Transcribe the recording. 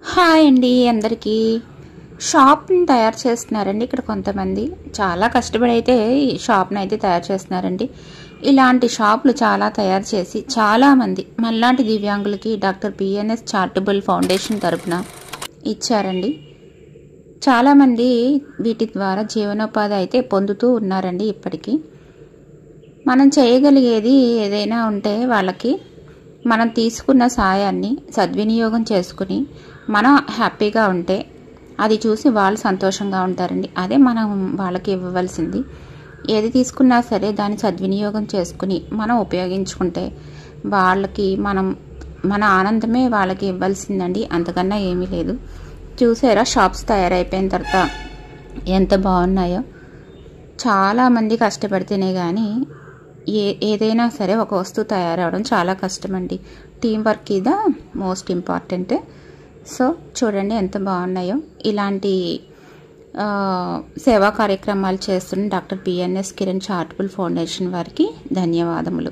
Hi అండి అందరికీ. షాప్ని తయారు చేస్తున్నారండి ఇక్కడ కొంతమంది. చాలా కష్టపడి అయితే ఈ షాప్ని అయితే తయారు చేస్తున్నారండి. ఇలాంటి షాపులు చాలా తయారు చేసి చాలామంది మనలాంటి దివ్యాంగులకి డాక్టర్ పిఎన్ఎస్ చారిటబుల్ ఫౌండేషన్ తరపున ఇచ్చారండి. చాలామంది వీటి ద్వారా జీవనోపాధి అయితే పొందుతూ ఉన్నారండి. ఇప్పటికీ మనం చేయగలిగేది ఏదైనా ఉంటే వాళ్ళకి మనం తీసుకున్న సాయాన్ని సద్వినియోగం చేసుకుని మనం హ్యాపీగా ఉంటే అది చూసి వాళ్ళు సంతోషంగా ఉంటారండి. అదే మనం వాళ్ళకి ఇవ్వవలసింది. ఏది తీసుకున్నా సరే దాన్ని సద్వినియోగం చేసుకుని మనం ఉపయోగించుకుంటే వాళ్ళకి మన ఆనందమే వాళ్ళకి ఇవ్వాల్సిందండి. అంతకన్నా ఏమీ లేదు. చూసారా షాప్స్ తయారైపోయిన తర్వాత ఎంత బాగున్నాయో. చాలామంది కష్టపడితేనే కానీ ఏదైనా సరే ఒక వస్తువు తయారవడం చాలా కష్టమండి. టీం వర్క్ ఇదా మోస్ట్ ఇంపార్టెంట్. సో చూడండి ఎంత బాగున్నాయో. ఇలాంటి సేవా కార్యక్రమాలు చేస్తున్న doctor PNS Kiran charitable foundation వారికి ధన్యవాదములు.